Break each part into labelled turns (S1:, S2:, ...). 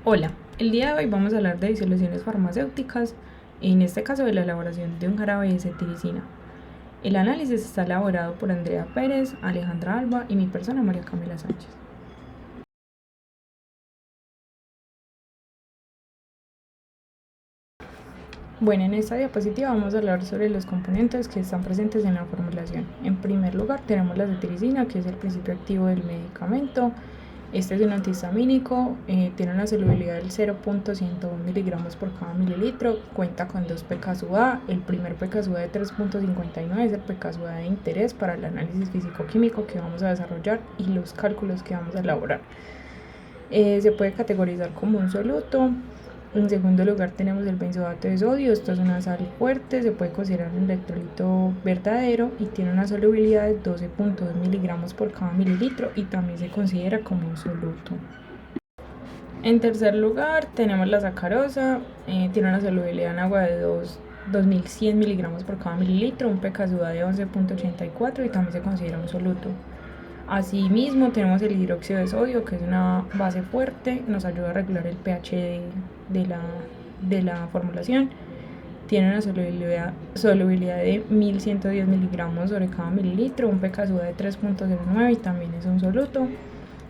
S1: Hola, el día de hoy vamos a hablar de disoluciones farmacéuticas, en este caso de la elaboración de un jarabe de cetiricina. El análisis está elaborado por Andrea Pérez, Alejandra Alba y mi persona María Camila Sánchez. Bueno, en esta diapositiva vamos a hablar sobre los componentes que están presentes en la formulación. En primer lugar tenemos la cetiricina, que es el principio activo del medicamento. Este es un antihistamínico, tiene una solubilidad del 0.101 miligramos por cada mililitro, cuenta con 2 pKa. El primer pKa de 3.59 es el pKa de interés para el análisis físico-químico que vamos a desarrollar y los cálculos que vamos a elaborar. Se puede categorizar como un soluto. En segundo lugar tenemos el benzoato de sodio, esto es una sal fuerte, se puede considerar un electrolito verdadero y tiene una solubilidad de 12.2 miligramos por cada mililitro y también se considera como un soluto. En tercer lugar tenemos la sacarosa, tiene una solubilidad en agua de 2100 miligramos por cada mililitro, un pKa de 11.84 y también se considera un soluto. Asimismo tenemos el hidróxido de sodio, que es una base fuerte, nos ayuda a regular el pH de la formulación. Tiene una solubilidad de 1110 miligramos sobre cada mililitro, un pKa de 3.09 y también es un soluto.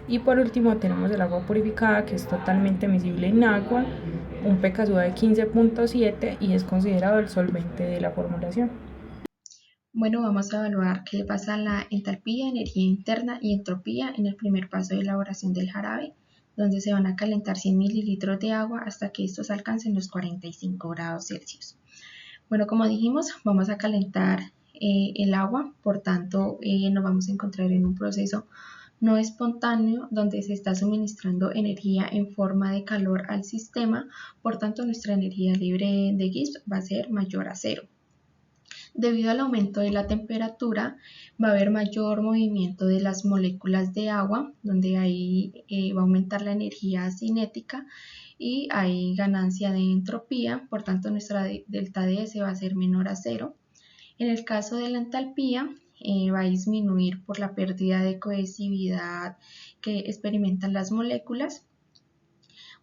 S1: Y por último tenemos el agua purificada, que es totalmente miscible en agua, un pKa de 15.7 y es considerado el solvente de la formulación.
S2: Bueno, vamos a evaluar qué le pasa a la entalpía, energía interna y entropía en el primer paso de elaboración del jarabe, donde se van a calentar 100 mililitros de agua hasta que estos alcancen los 45 grados Celsius. Bueno, como dijimos, vamos a calentar el agua, por tanto nos vamos a encontrar en un proceso no espontáneo donde se está suministrando energía en forma de calor al sistema, por tanto nuestra energía libre de Gibbs va a ser mayor a cero. Debido al aumento de la temperatura, va a haber mayor movimiento de las moléculas de agua, donde ahí va a aumentar la energía cinética y hay ganancia de entropía, por tanto nuestra delta DS va a ser menor a cero. En el caso de la entalpía, va a disminuir por la pérdida de cohesividad que experimentan las moléculas.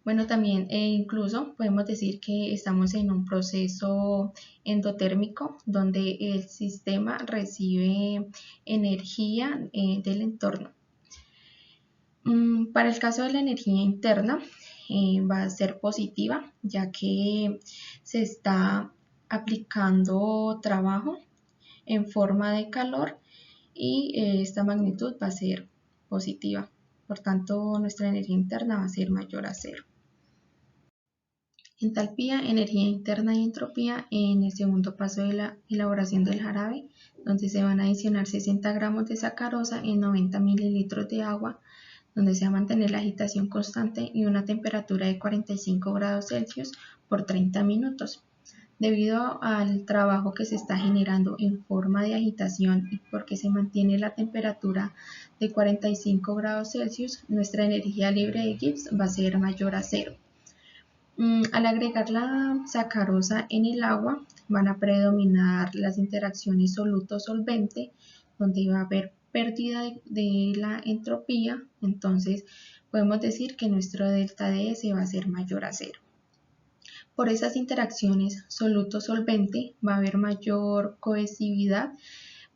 S2: Bueno, también incluso podemos decir que estamos en un proceso endotérmico donde el sistema recibe energía del entorno. Para el caso de la energía interna, va a ser positiva, ya que se está aplicando trabajo en forma de calor y esta magnitud va a ser positiva. Por tanto, nuestra energía interna va a ser mayor a cero. Entalpía, energía interna y entropía en el segundo paso de la elaboración del jarabe, donde se van a adicionar 60 gramos de sacarosa en 90 mililitros de agua, donde se va a mantener la agitación constante y una temperatura de 45 grados Celsius por 30 minutos. Debido al trabajo que se está generando en forma de agitación y porque se mantiene la temperatura de 45 grados Celsius, nuestra energía libre de Gibbs va a ser mayor a cero. Al agregar la sacarosa en el agua, van a predominar las interacciones soluto-solvente, donde va a haber pérdida de la entropía, entonces podemos decir que nuestro delta DS va a ser mayor a cero. Por esas interacciones soluto-solvente va a haber mayor cohesividad,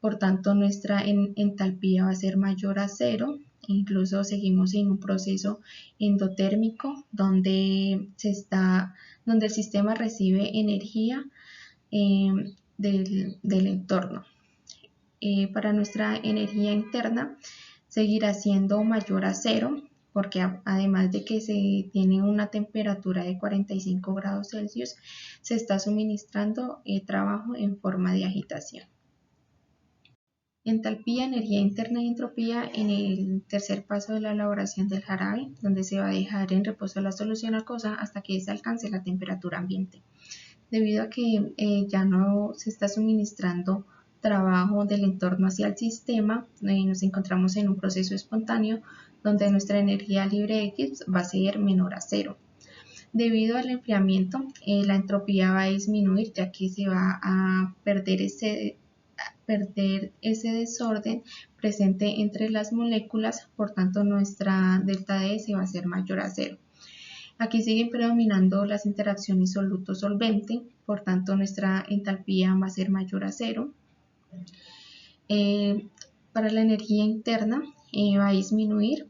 S2: por tanto nuestra entalpía va a ser mayor a cero. Incluso seguimos en un proceso endotérmico donde el sistema recibe energía del entorno. Para nuestra energía interna seguirá siendo mayor a cero, porque además de que se tiene una temperatura de 45 grados Celsius, se está suministrando trabajo en forma de agitación. Entalpía, energía interna y entropía en el tercer paso de la elaboración del jarabe, donde se va a dejar en reposo la solución acuosa hasta que se alcance la temperatura ambiente. Debido a que ya no se está suministrando trabajo del entorno hacia el sistema, nos encontramos en un proceso espontáneo donde nuestra energía libre de Gibbs va a ser menor a cero. Debido al enfriamiento, la entropía va a disminuir, ya que se va a perder ese desorden presente entre las moléculas, por tanto nuestra delta DS va a ser mayor a cero. Aquí siguen predominando las interacciones soluto-solvente, por tanto nuestra entalpía va a ser mayor a cero. Para la energía interna va a disminuir,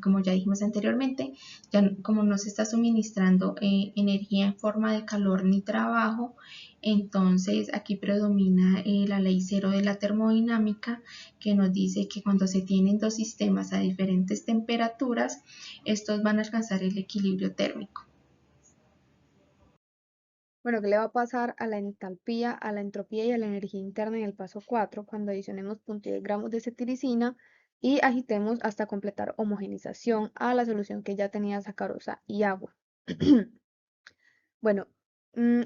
S2: como ya dijimos anteriormente, ya como no se está suministrando energía en forma de calor ni trabajo, entonces aquí predomina la ley cero de la termodinámica, que nos dice que cuando se tienen dos sistemas a diferentes temperaturas, estos van a alcanzar el equilibrio térmico.
S3: Bueno, ¿qué le va a pasar a la entalpía, a la entropía y a la energía interna en el paso 4 cuando adicionemos 0.10 gramos de cetiricina y agitemos hasta completar homogenización a la solución que ya tenía sacarosa y agua? Bueno,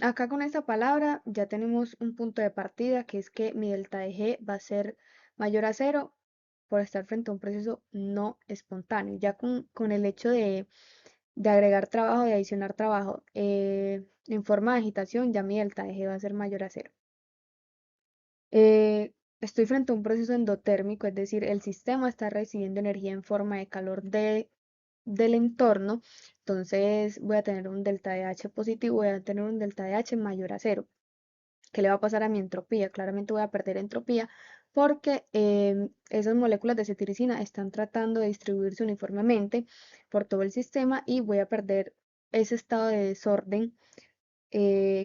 S3: acá con esta palabra ya tenemos un punto de partida, que es que mi delta de G va a ser mayor a cero por estar frente a un proceso no espontáneo. Ya con el hecho de agregar trabajo, de adicionar trabajo en forma de agitación, ya mi delta de G va a ser mayor a cero. Estoy frente a un proceso endotérmico, es decir, el sistema está recibiendo energía en forma de calor del entorno, entonces voy a tener un delta de H positivo, voy a tener un delta de H mayor a cero. ¿Qué le va a pasar a mi entropía? Claramente voy a perder entropía porque esas moléculas de cetiricina están tratando de distribuirse uniformemente por todo el sistema y voy a perder ese estado de desorden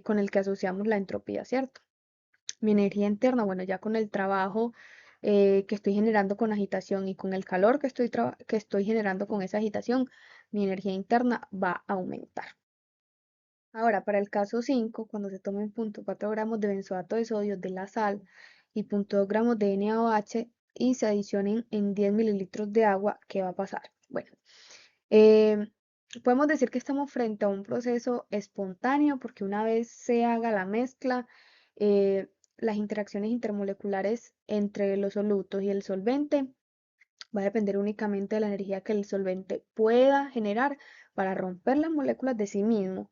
S3: con el que asociamos la entropía, ¿cierto? Mi energía interna, bueno, ya con el trabajo que estoy generando con agitación y con el calor que estoy generando con esa agitación, mi energía interna va a aumentar. Ahora, para el caso 5, cuando se tomen 0.4 gramos de benzoato de sodio de la sal y 0.2 gramos de NaOH y se adicionen en 10 mililitros de agua, ¿qué va a pasar? Bueno, eh, podemos decir que estamos frente a un proceso espontáneo porque una vez se haga la mezcla, las interacciones intermoleculares entre los solutos y el solvente va a depender únicamente de la energía que el solvente pueda generar para romper las moléculas de sí mismo,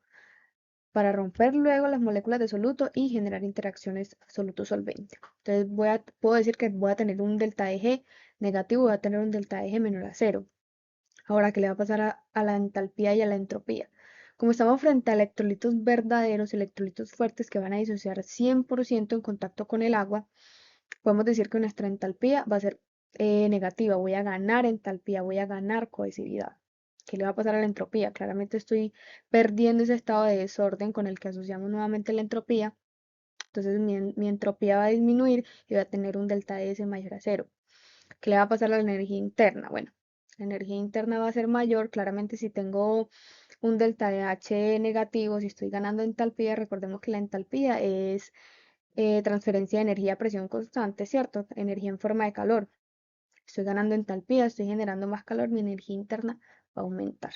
S3: para romper luego las moléculas de soluto y generar interacciones soluto-solvente. Entonces puedo decir que voy a tener un delta de G negativo, voy a tener un delta de G menor a cero. Ahora, ¿qué le va a pasar a la entalpía y a la entropía? Como estamos frente a electrolitos verdaderos, electrolitos fuertes que van a disociar 100% en contacto con el agua, podemos decir que nuestra entalpía va a ser negativa. Voy a ganar entalpía, voy a ganar cohesividad. ¿Qué le va a pasar a la entropía? Claramente estoy perdiendo ese estado de desorden con el que asociamos nuevamente la entropía. Entonces mi entropía va a disminuir y va a tener un delta S mayor a cero. ¿Qué le va a pasar a la energía interna? Bueno, la energía interna va a ser mayor. Claramente si tengo un delta de H negativo, si estoy ganando entalpía, recordemos que la entalpía es transferencia de energía a presión constante, ¿cierto? Energía en forma de calor. Estoy ganando entalpía, estoy generando más calor, mi energía interna va a aumentar.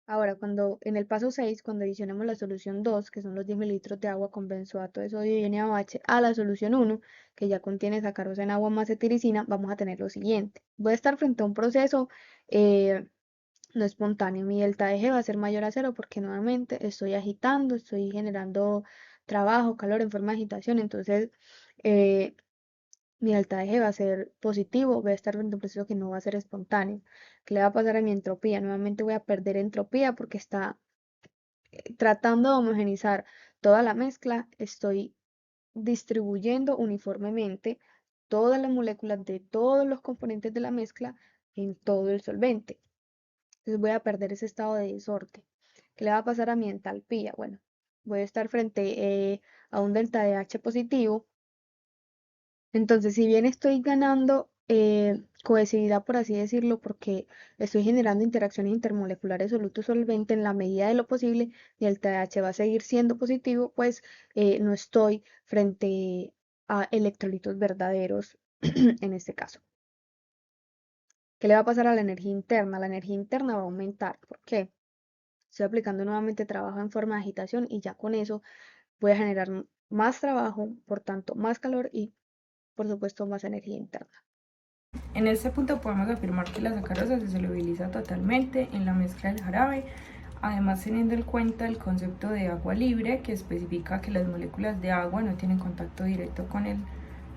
S3: Ahora, cuando en el paso 6, cuando adicionemos la solución 2, que son los 10 mililitros de agua con benzoato de sodio y NaOH, a la solución 1, que ya contiene sacarosa en agua más cetiricina, vamos a tener lo siguiente. Voy a estar frente a un proceso no espontáneo. Mi delta de G va a ser mayor a cero porque nuevamente estoy agitando, estoy generando trabajo, calor en forma de agitación, entonces eh, mi delta de G va a ser positivo, voy a estar frente a un proceso que no va a ser espontáneo. ¿Qué le va a pasar a mi entropía? Nuevamente voy a perder entropía porque está tratando de homogenizar toda la mezcla, estoy distribuyendo uniformemente todas las moléculas de todos los componentes de la mezcla en todo el solvente. Entonces voy a perder ese estado de desorden. ¿Qué le va a pasar a mi entalpía? Bueno, voy a estar frente a un delta de H positivo. Entonces, si bien estoy ganando cohesividad, por así decirlo, porque estoy generando interacciones intermoleculares soluto-solvente en la medida de lo posible, y el TH va a seguir siendo positivo, pues no estoy frente a electrolitos verdaderos en este caso. ¿Qué le va a pasar a la energía interna? La energía interna va a aumentar. ¿Por qué? Estoy aplicando nuevamente trabajo en forma de agitación y ya con eso voy a generar más trabajo, por tanto más calor y por supuesto más energía interna.
S1: En este punto podemos afirmar que la sacarosa se solubiliza totalmente en la mezcla del jarabe, además teniendo en cuenta el concepto de agua libre, que especifica que las moléculas de agua no tienen contacto directo con el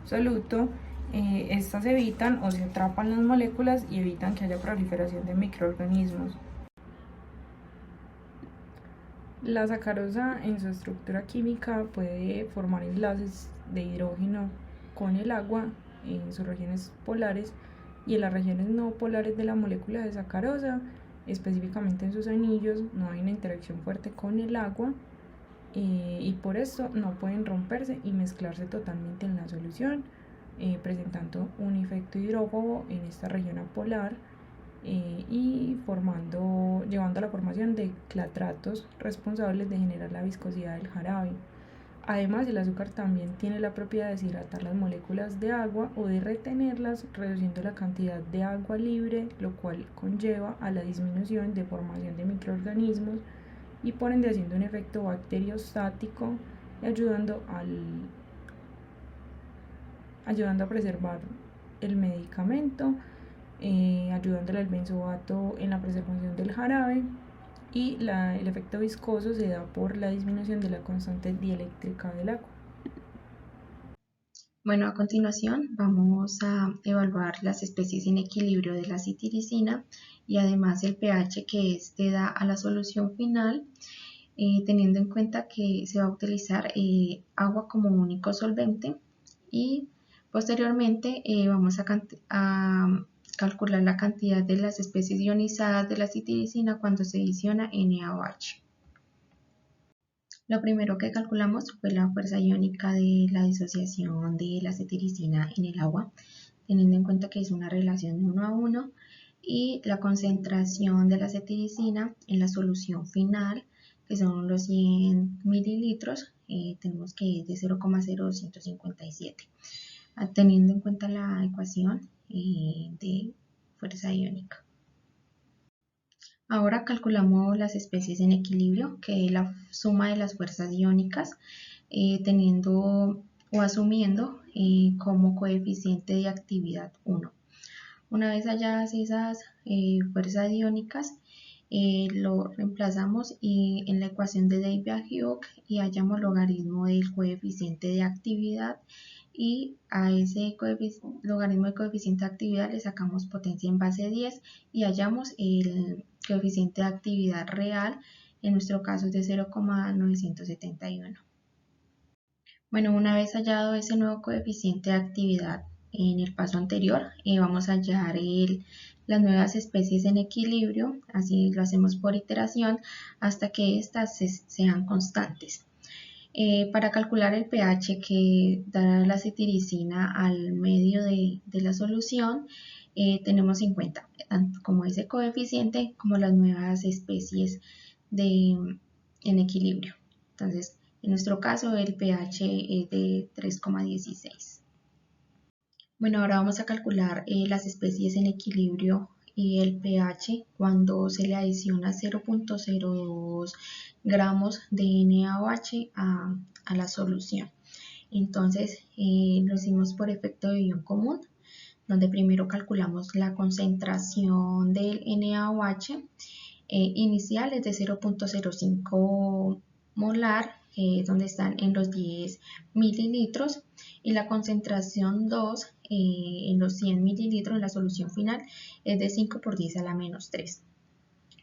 S1: soluto. Estas evitan o se atrapan las moléculas y evitan que haya proliferación de microorganismos. La sacarosa en su estructura química puede formar enlaces de hidrógeno con el agua en sus regiones polares y en las regiones no polares de la molécula de sacarosa, específicamente en sus anillos, no hay una interacción fuerte con el agua y por eso no pueden romperse y mezclarse totalmente en la solución, presentando un efecto hidrófobo en esta región apolar y llevando a la formación de clatratos responsables de generar la viscosidad del jarabe. Además, el azúcar también tiene la propiedad de deshidratar las moléculas de agua o de retenerlas, reduciendo la cantidad de agua libre, lo cual conlleva a la disminución de formación de microorganismos y por ende haciendo un efecto bacteriostático y ayudando a preservar el medicamento, ayudándole al benzoato en la preservación del jarabe y el efecto viscoso se da por la disminución de la constante dieléctrica del agua.
S2: Bueno, a continuación vamos a evaluar las especies en equilibrio de la citiricina y además el pH que éste da a la solución final, teniendo en cuenta que se va a utilizar agua como único solvente y posteriormente vamos a calcular la cantidad de las especies ionizadas de la citiricina cuando se adiciona NaOH. Lo primero que calculamos fue la fuerza iónica de la disociación de la cetiricina en el agua, teniendo en cuenta que es una relación de 1 a 1, y la concentración de la cetiricina en la solución final, que son los 100 mililitros, tenemos que es de 0,0257, teniendo en cuenta la ecuación de fuerza iónica. Ahora calculamos las especies en equilibrio, que es la suma de las fuerzas iónicas, teniendo o asumiendo como coeficiente de actividad 1. Una vez halladas esas fuerzas iónicas, lo reemplazamos en la ecuación de Debye-Hughes y hallamos logaritmo del coeficiente de actividad, y a ese logaritmo del coeficiente de actividad le sacamos potencia en base 10 y hallamos el coeficiente de actividad real, en nuestro caso es de 0,971. Bueno, una vez hallado ese nuevo coeficiente de actividad en el paso anterior, vamos a hallar las nuevas especies en equilibrio, así lo hacemos por iteración hasta que éstas sean constantes. Para calcular el pH que da la cetiricina al medio de la solución, tenemos en cuenta tanto como ese coeficiente como las nuevas especies en equilibrio. Entonces, en nuestro caso el pH es de 3,16. Bueno, ahora vamos a calcular las especies en equilibrio y el pH cuando se le adiciona 0,02 gramos de NaOH a la solución. Entonces lo hicimos por efecto de ion común, donde primero calculamos la concentración del NaOH inicial es de 0,05 molar, donde están en los 10 mililitros, y la concentración 2 en los 100 mililitros en la solución final es de 5 por 10 a la menos 3.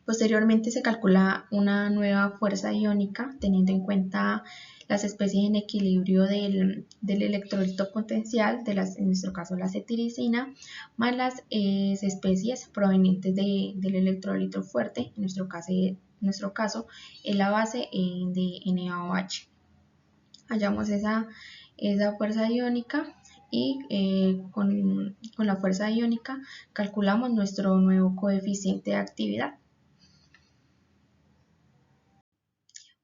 S2: Posteriormente se calcula una nueva fuerza iónica teniendo en cuenta las especies en equilibrio del electrolito potencial, en nuestro caso la cetiricina, más las especies provenientes del electrolito fuerte, en nuestro caso es la base de NaOH. Hallamos esa fuerza iónica y con la fuerza iónica calculamos nuestro nuevo coeficiente de actividad.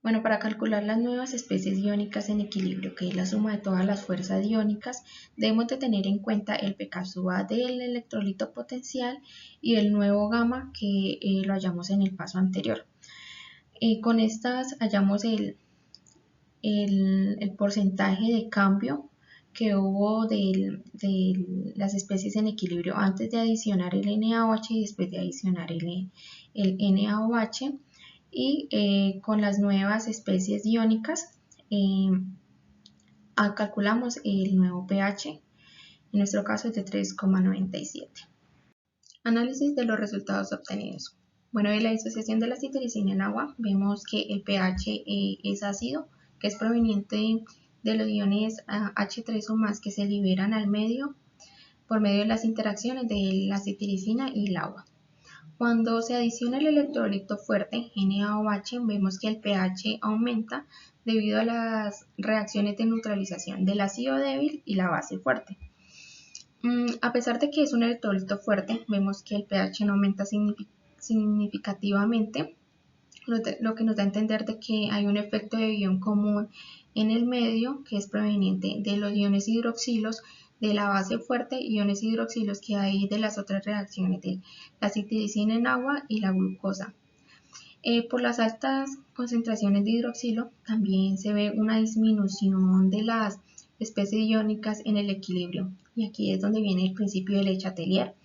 S2: Bueno, para calcular las nuevas especies iónicas en equilibrio, que es la suma de todas las fuerzas iónicas, debemos de tener en cuenta el pKa del electrolito potencial y el nuevo gamma que lo hallamos en el paso anterior. Con estas hallamos el porcentaje de cambio que hubo de las especies en equilibrio antes de adicionar el NaOH y después de adicionar el NaOH. Y con las nuevas especies iónicas calculamos el nuevo pH, en nuestro caso es de 3,97. Análisis de los resultados obtenidos. Bueno, de la disociación de la citricina en agua, vemos que el pH es ácido, que es proveniente de los iones H3 o más que se liberan al medio por medio de las interacciones de la citricina y el agua. Cuando se adiciona el electrolito fuerte, NaOH, vemos que el pH aumenta debido a las reacciones de neutralización del ácido débil y la base fuerte. A pesar de que es un electrolito fuerte, vemos que el pH no aumenta significativamente, lo que nos da a entender de que hay un efecto de ion común en el medio que es proveniente de los iones hidroxilos de la base fuerte, iones hidroxilos que hay de las otras reacciones de la citricina en agua y la glucosa. Por las altas concentraciones de hidroxilo también se ve una disminución de las especies iónicas en el equilibrio, y aquí es donde viene el principio de Le Chatelier,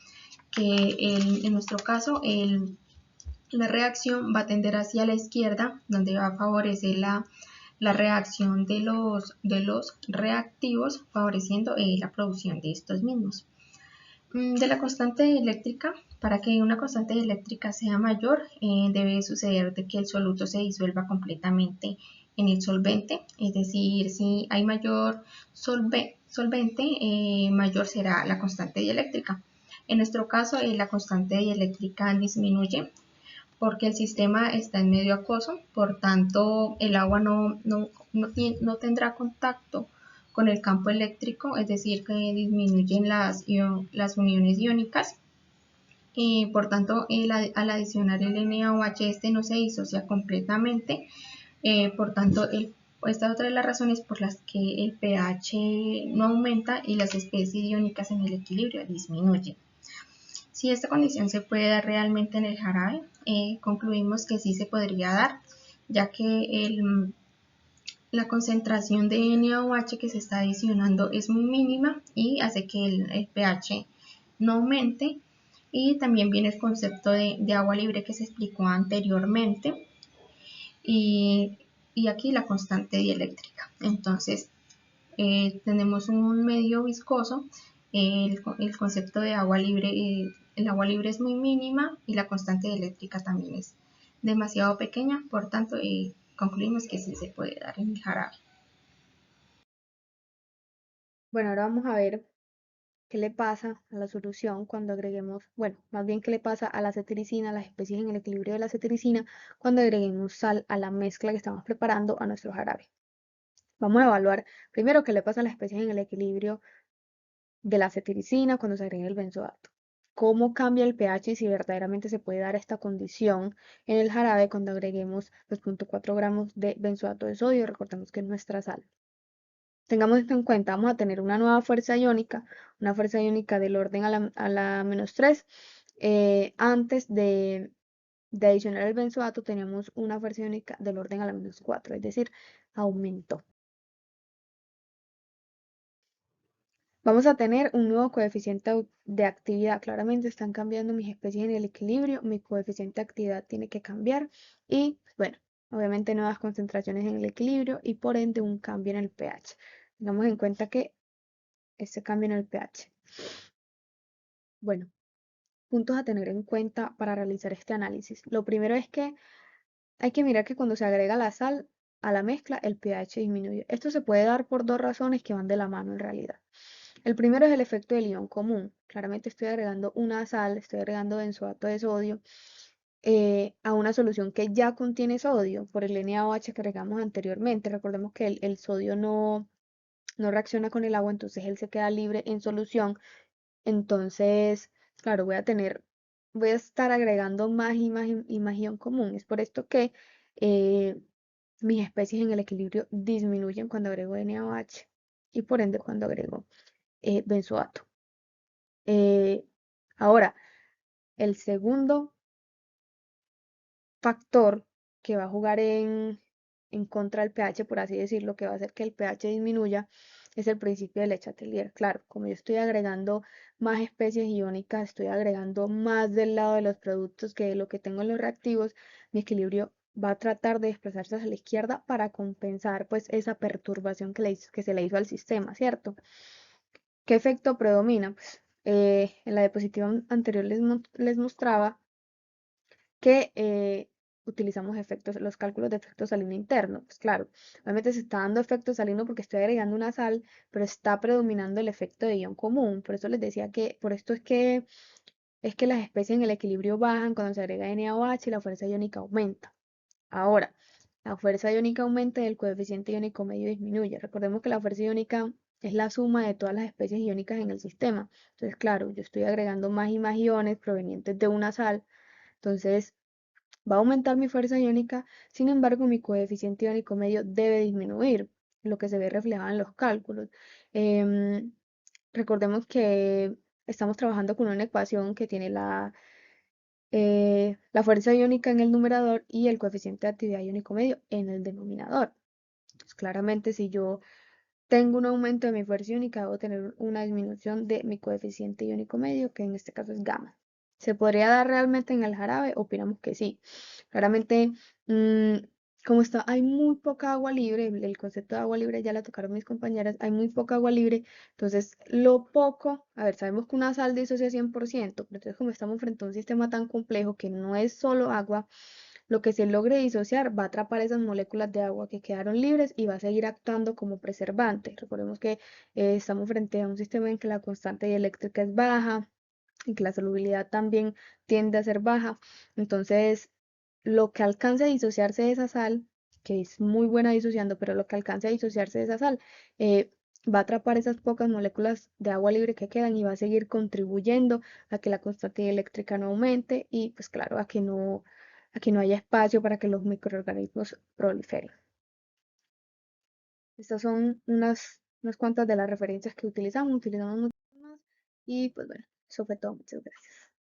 S2: que en nuestro caso la reacción va a tender hacia la izquierda, donde va a favorecer la reacción de los reactivos, favoreciendo la producción de estos mismos. De la constante eléctrica, para que una constante eléctrica sea mayor, debe suceder de que el soluto se disuelva completamente en el solvente, es decir, si hay mayor solvente, mayor será la constante dieléctrica. En nuestro caso, la constante dieléctrica disminuye porque el sistema está en medio acuoso, por tanto el agua no tendrá contacto con el campo eléctrico, es decir, que disminuyen las uniones iónicas. Por tanto, al adicionar el NaOH, este no se disocia completamente. Por tanto, esta es otra de las razones por las que el pH no aumenta y las especies iónicas en el equilibrio disminuyen. Si esta condición se puede dar realmente en el jarabe, concluimos que sí se podría dar, ya que la concentración de NaOH que se está adicionando es muy mínima y hace que el pH no aumente. Y también viene el concepto de agua libre que se explicó anteriormente, y aquí la constante dieléctrica. Entonces, tenemos un medio viscoso, el concepto de agua libre, el agua libre es muy mínima y la constante eléctrica también es demasiado pequeña, por tanto concluimos que sí se puede dar en el jarabe.
S3: Bueno, ahora vamos a ver qué le pasa a la solución cuando agreguemos, bueno, más bien qué le pasa a la cetiricina, a las especies en el equilibrio de la cetiricina, cuando agreguemos sal a la mezcla que estamos preparando a nuestro jarabe. Vamos a evaluar primero qué le pasa a las especies en el equilibrio de la cetiricina cuando se agrega el benzoato. Cómo cambia el pH y si verdaderamente se puede dar esta condición en el jarabe cuando agreguemos 2.4 gramos de benzoato de sodio. Recordemos que es nuestra sal. Tengamos esto en cuenta, vamos a tener una nueva fuerza iónica del orden a la menos 3. Antes de adicionar el benzoato teníamos una fuerza iónica del orden a la menos 4, es decir, aumentó. Vamos a tener un nuevo coeficiente de actividad. Claramente están cambiando mis especies en el equilibrio, mi coeficiente de actividad tiene que cambiar y, bueno, obviamente nuevas concentraciones en el equilibrio y por ende un cambio en el pH. Tengamos en cuenta que este cambio en el pH. Bueno, puntos a tener en cuenta para realizar este análisis. Lo primero es que hay que mirar que cuando se agrega la sal a la mezcla, el pH disminuye. Esto se puede dar por dos razones que van de la mano en realidad. El primero es el efecto del ion común. Claramente estoy agregando una sal, estoy agregando benzoato de sodio a una solución que ya contiene sodio por el NaOH que agregamos anteriormente. Recordemos que el sodio no reacciona con el agua, entonces él se queda libre en solución. Entonces, claro, voy a estar agregando más y más ion común. Es por esto que eh, mis especies en el equilibrio disminuyen cuando agrego NaOH y por ende cuando agrego benzoato. Ahora, el segundo factor que va a jugar en contra del pH, por así decirlo, que va a hacer que el pH disminuya, es el principio de Le Chatelier. Claro, como yo estoy agregando más especies iónicas, estoy agregando más del lado de los productos que de lo que tengo en los reactivos, mi equilibrio va a tratar de desplazarse hacia la izquierda para compensar pues esa perturbación que se le hizo al sistema, ¿cierto? ¿Qué efecto predomina? Pues, en la diapositiva anterior les mostraba que utilizamos los cálculos de efecto salino interno. Pues claro, obviamente se está dando efecto salino porque estoy agregando una sal, pero está predominando el efecto de ion común. Por eso les decía que, por esto es que las especies en el equilibrio bajan cuando se agrega NaOH y la fuerza iónica aumenta. Ahora, la fuerza iónica aumenta y el coeficiente iónico medio disminuye. Recordemos que la fuerza iónica es la suma de todas las especies iónicas en el sistema. Entonces, claro, yo estoy agregando más y más iones provenientes de una sal. Entonces, va a aumentar mi fuerza iónica, sin embargo, mi coeficiente iónico medio debe disminuir, lo que se ve reflejado en los cálculos. Em, Recordemos que estamos trabajando con una ecuación que tiene la fuerza iónica en el numerador y el coeficiente de actividad iónico medio en el denominador. Entonces, claramente, si yo tengo un aumento de mi fuerza iónica, debo tener una disminución de mi coeficiente iónico medio, que en este caso es gamma. ¿Se podría dar realmente en el jarabe? Opinamos que sí. Claramente, mm, como está, hay muy poca agua libre, el concepto de agua libre ya la tocaron mis compañeras, hay muy poca agua libre, entonces lo poco, a ver, sabemos que una sal disocia 100%, pero entonces como estamos frente a un sistema tan complejo que no es solo agua, lo que se logre disociar va a atrapar esas moléculas de agua que quedaron libres y va a seguir actuando como preservante. Recordemos que estamos frente a un sistema en que la constante eléctrica es baja y que la solubilidad también tiende a ser baja. Entonces, lo que alcance a disociarse de esa sal, que es muy buena disociando, pero lo que alcance a disociarse de esa sal, eh, va a atrapar esas pocas moléculas de agua libre que quedan y va a seguir contribuyendo a que la constante eléctrica no aumente y pues claro, a que no haya espacio para que los microorganismos proliferen. Estas son unas cuantas de las referencias que utilizamos muchas más y pues bueno, eso fue todo. Muchas gracias.